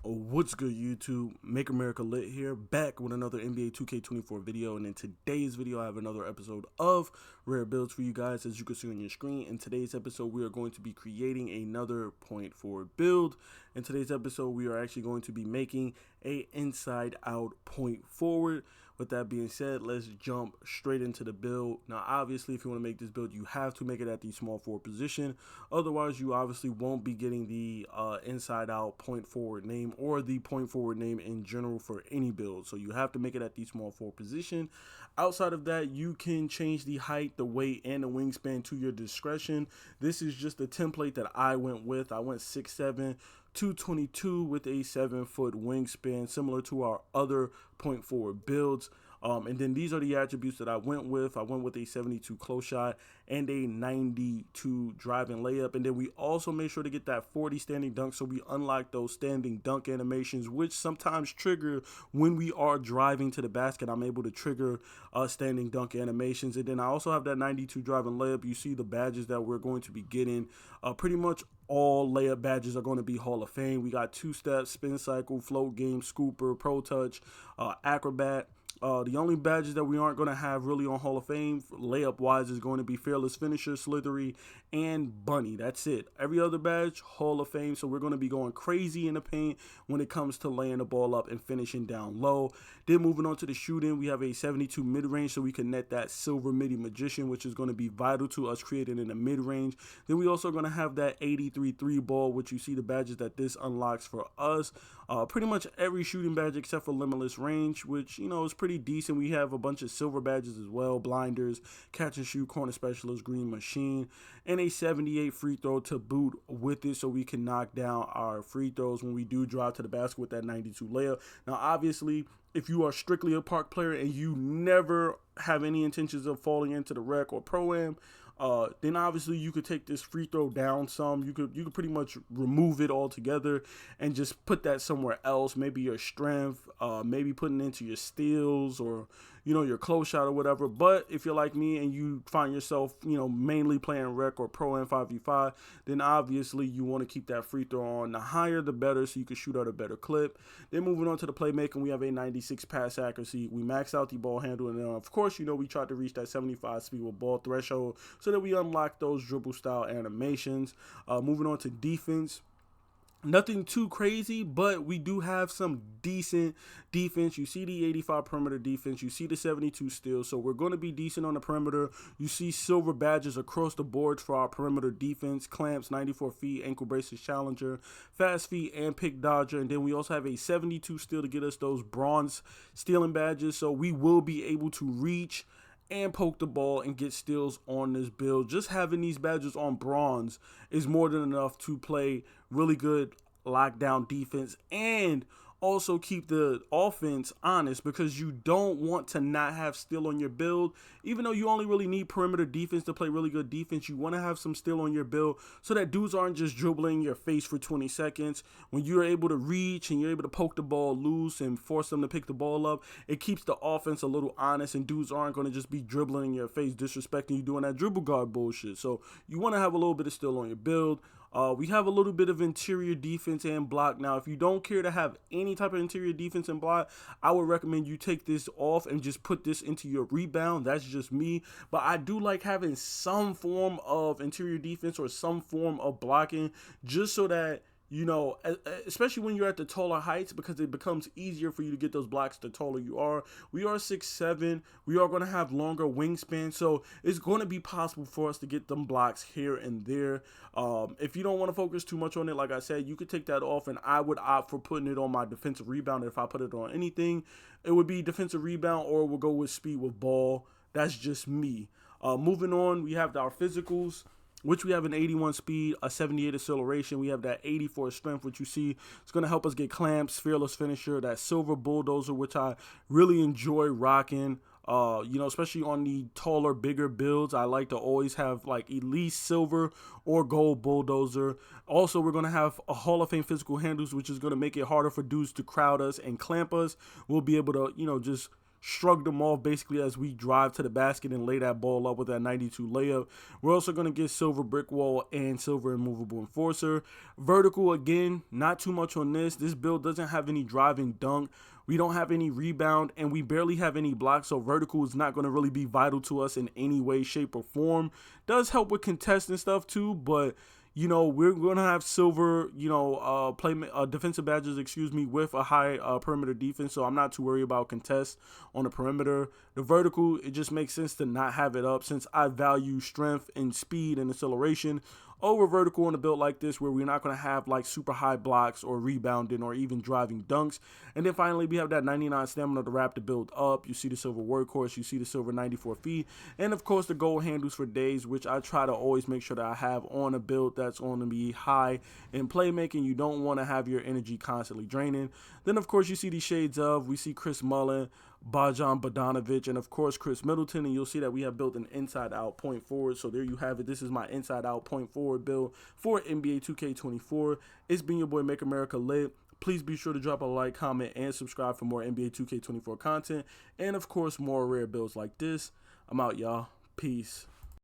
What's good, YouTube? Make America Lit here, back with another NBA 2K24 video. And in today's video, I have another episode of Rare Builds for you guys, as you can see on your screen. In today's episode, we are going to be creating another point forward build. In today's episode, we are actually going to be making a inside out point forward. With that being said, let's jump straight into the build. Now, obviously, if you want to make this build, you have to make it at the small forward position. Otherwise, you obviously won't be getting the inside out point forward name or the point forward name in general for any build. So you have to make it at the small forward position. Outside of that, you can change the height, the weight, and the wingspan to your discretion. This is just the template that I went with. I went 6'7", 222 with a 7-foot wingspan, similar to our other point forward builds. And then these are the attributes that I went with. I went with a 72 close shot and a 92 driving layup. And then we also made sure to get that 40 standing dunk, so we unlock those standing dunk animations, which sometimes trigger when we are driving to the basket. I'm able to trigger standing dunk animations. And then I also have that 92 driving layup. You see the badges that we're going to be getting. Pretty much all layup badges are going to be Hall of Fame. We got two-step, spin cycle, float game, scooper, pro touch, acrobat. The only badges that we aren't going to have really on Hall of Fame layup wise is going to be Fearless Finisher, Slithery, and Bunny. That's it. Every other badge, Hall of Fame. So we're going to be going crazy in the paint when it comes to laying the ball up and finishing down low. Then moving on to the shooting, we have a 72 mid-range, so we can net that silver midi magician, which is going to be vital to us creating in the mid-range. Then we also going to have that 83 3 ball, which you see the badges that this unlocks for us. Pretty much every shooting badge except for Limitless Range, which, you know, is pretty decent. We have a bunch of silver badges as well: blinders, catch and shoot, corner specialist, green machine, and a 78 free throw to boot with it, so we can knock down our free throws when we do drive to the basket with that 92 layup. Now, obviously, if you are strictly a park player and you never have any intentions of falling into the rec or pro-am, then obviously you could take this free throw down some. You could pretty much remove it altogether and just put that somewhere else. Maybe your strength, maybe putting into your steals, or, you know, your close shot or whatever. But if you're like me and you find yourself, you know, mainly playing rec or pro and 5v5, then obviously you want to keep that free throw on. The higher the better, so you can shoot out a better clip. Then moving on to the playmaking, we have a 96 pass accuracy. We max out the ball handle, and then of course, you know, we tried to reach that 75 speed with ball threshold, so that we unlock those dribble style animations. Moving on to defense. Nothing too crazy, but we do have some decent defense. You see the 85 perimeter defense. You see the 72 steals. So we're going to be decent on the perimeter. You see silver badges across the board for our perimeter defense. Clamps, 94 feet, ankle braces challenger, fast feet, and pick dodger. And then we also have a 72 steal to get us those bronze stealing badges. So we will be able to reach and poke the ball and get steals on this build. Just having these badges on bronze is more than enough to play really good lockdown defense and also keep the offense honest, because you don't want to not have steal on your build. Even though you only really need perimeter defense to play really good defense, you want to have some steal on your build so that dudes aren't just dribbling your face for 20 seconds. When you're able to reach and you're able to poke the ball loose and force them to pick the ball up, it keeps the offense a little honest, and dudes aren't going to just be dribbling in your face, disrespecting you, doing that dribble guard bullshit. So you want to have a little bit of steal on your build. We have a little bit of interior defense and block. Now, if you don't care to have any type of interior defense and block, I would recommend you take this off and just put this into your rebound. That's just me. But I do like having some form of interior defense or some form of blocking, just so that, you know, especially when you're at the taller heights, because it becomes easier for you to get those blocks the taller you are. We are 6'7". We are going to have longer wingspan, so it's going to be possible for us to get them blocks here and there. If you don't want to focus too much on it, like I said, you could take that off, and I would opt for putting it on my defensive rebound. If I put it on anything, it would be defensive rebound, or we'll go with speed with ball. That's just me. Moving on, we have our physicals, which we have an 81 speed, a 78 acceleration. We have that 84 strength, which you see it's going to help us get clamps, fearless finisher, that silver bulldozer, which I really enjoy rocking. You know, especially on the taller, bigger builds, I like to always have like at least silver or gold bulldozer. Also, we're going to have a Hall of Fame physical handles, which is going to make it harder for dudes to crowd us and clamp us. We'll be able to, you know, just shrug them off basically as we drive to the basket and lay that ball up with that 92 layup. We're also going to get silver brick wall and silver immovable enforcer. Vertical, again, not too much on this. This build doesn't have any driving dunk. We don't have any rebound, and we barely have any blocks, so vertical is not going to really be vital to us in any way, shape, or form. Does help with contest and stuff too, but you know, we're going to have silver, you know, defensive badges, with a high perimeter defense. So I'm not too worried about contest on the perimeter. The vertical, it just makes sense to not have it up since I value strength and speed and acceleration over vertical in a build like this where we're not going to have like super high blocks or rebounding or even driving dunks. And then finally, we have that 99 stamina to wrap the build up. You see the silver workhorse, you see the silver 94 feet, and of course the gold handles for days, which I try to always make sure that I have on a build that's going to be high in playmaking. You don't want to have your energy constantly draining. Then of course you see these shades of, we see Chris Mullin, Bojan Bogdanovic, and of course Chris Middleton, and you'll see that we have built an inside out point forward. So there you have it. This is my inside out point forward build for NBA 2K24. It's been your boy Make America Lit. Please be sure to drop a like, comment, and subscribe for more NBA 2K24 content, and of course more rare builds like this. I'm out, y'all. Peace.